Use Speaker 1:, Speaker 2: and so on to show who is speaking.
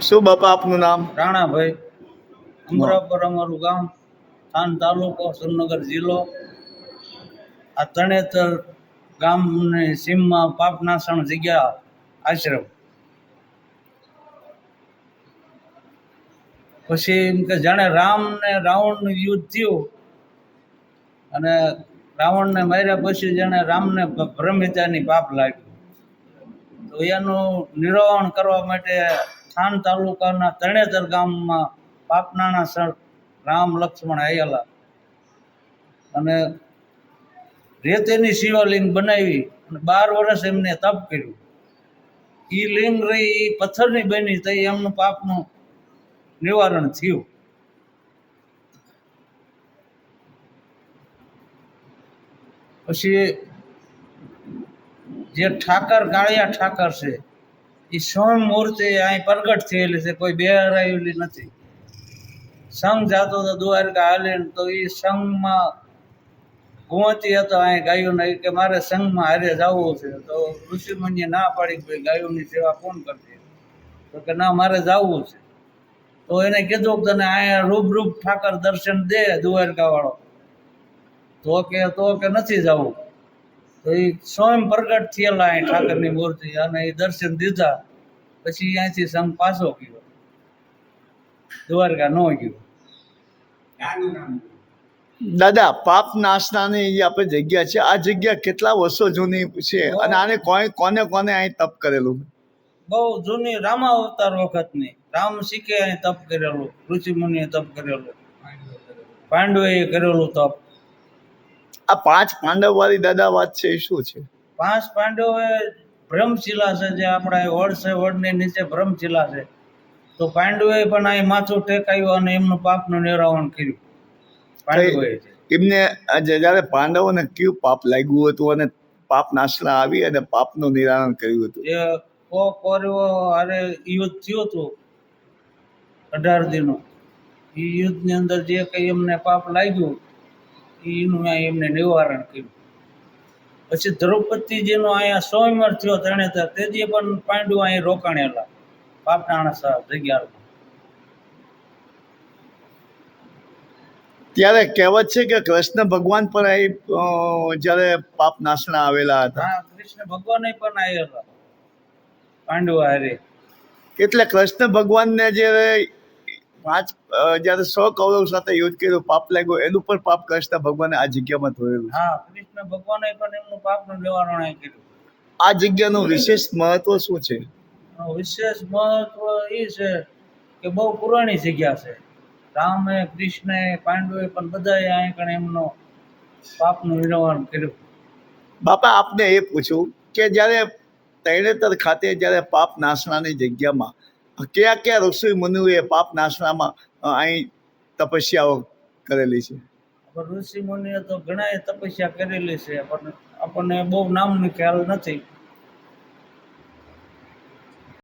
Speaker 1: શું બાપા આપનું નામ?
Speaker 2: રાણાભાઈ, અમરાપર અમારું ગામ, થાન તાલુકો, સુરનગર જિલ્લો. આ તણેતર ગામની સીમમાં પાપનાસણ જગ્યા આશ્રમ. પછી એમ કે જાણે રામ ને રાવણનું યુદ્ધ થયું અને રાવણને માર્યા પછી જાણે રામને ભ્રમિતાની પાપ લાગ્યું, તો એનું નિવારણ કરવા માટે થાન તાલુકાના તણેતર ગામમાં પાપનાના સર રામ લક્ષ્મણ આયેલા અને રેતીની શિવલિંગ બનાવી અને 12 વર્ષ એમને તપ કર્યું. એ લિંગ રહી એ પથ્થરની બની તો એમનું પાપનું નિવારણ થયું. પછી જે ઠાકર કાળિયા ઠાકર છે એ સ્વયં મૂર્તિ અહીં પ્રગટ થયેલી છે, કોઈ બેહરાયેલી નથી. સંઘ જાતો હતો દ્વારકા હાલીને, તો એ સંઘમાં ગુંવતી હતો, અહીં ગાયું નહીં કે મારે સંઘમાં હારે જવું છે. તો ઋષિમુનિએ ના પાડી કે ગાયોની સેવા કોણ કરતી? તો કે ના, મારે જવું છે. તો એને કીધું કે તને અહીંયા રૂબરૂપ ઠાકર દર્શન દે દ્વારકા વાળો. તો કે નથી જવું. તો એ સ્વયં પ્રગટ થયેલા અહીં ઠાકરની મૂર્તિ અને એ દર્શન દીધા. પછી અહીંથી સંઘ પાછો ગયો, દ્વારકા ન ગયો.
Speaker 1: દાદા, પાપ નાશનાની જે આપણે જગ્યા છે, આ જગ્યા કેટલા વર્ષો જૂની છે અને આને કોને કોને અહીં તપ કરેલું?
Speaker 2: બહુ જૂની, રામાવતાર વખતની. રામ શીખે અહીં તપ કરેલું, ઋષિ મુનિએ તપ કરેલું, પાંડવે કરેલું તપ.
Speaker 1: આ 5 પાંડવ વાળી દાદા વાત છે એ શું છે?
Speaker 2: 5 પાંડવે બ્રહ્મશિલા છે, જે આપણા વડ છે, વડની નીચે બ્રહ્મશિલા છે. તો પાંડવે પણ અહીં માથું ટેકાયું અને એમનું પાપનું નિવારણ કર્યું. પાંડવે
Speaker 1: એમને જયારે પાંડવોને કયું પાપ લાગ્યું હતું અને પાપ નાશના આવી અને પાપનું નિવારણ કર્યું હતું?
Speaker 2: જે કૌરવો હારે યુદ્ધ થયું હતું 18 દિનનું, એ યુદ્ધની અંદર જે કંઈ એમને પાપ લાગ્યું એનું એમને નિવારણ કર્યું. પછી દ્રૌપદીજીનો અહીંયા સ્વયંવર થયો તરણેતર, તેથી પણ પાંડુ અહીં રોકાણેલા પાપનાણા જગ્યા.
Speaker 1: ત્યારે કહેવત છે કે કૃષ્ણ ભગવાન પણ અહીં જયારે પાપ નાશના આવેલા હતા.
Speaker 2: હા, કૃષ્ણ ભગવાન પણ આવેલા પાંડુ હારે.
Speaker 1: એટલે કૃષ્ણ ભગવાનને જયારે 100 કૌરવ સાથે યુદ્ધ કર્યું, પાપ લાગ્યું, એનું પણ પાપ કૃષ્ણ ભગવાને આ જગ્યામાં ધોયેલું.
Speaker 2: હા, કૃષ્ણ ભગવાને પણ એમનું પાપનું નિવારણ કર્યું.
Speaker 1: આ જગ્યાનું વિશેષ મહત્વ શું છે?
Speaker 2: વિશેષ મહત્વ એ છે કે બહુ પુરાણી જગ્યા છે. રામે, કૃષ્ણે, પાંડવે પણ બધાએ અહીં કણે એમનો પાપનું નિવારણ કર્યું.
Speaker 1: બાપા, આપને એ પૂછું કે જ્યારે તરણેતર ખાતે જ્યારે પાપ નાશનાની જગ્યામાં કયા કયા ઋષિ મુનિઓએ પાપ નાશનામાં અહીં તપસ્યાઓ કરેલી છે?
Speaker 2: ઋષિ મુનિએ તો ઘણા તપસ્યા કરેલી છે, પણ આપણને બહુ નામનો ખ્યાલ નથી.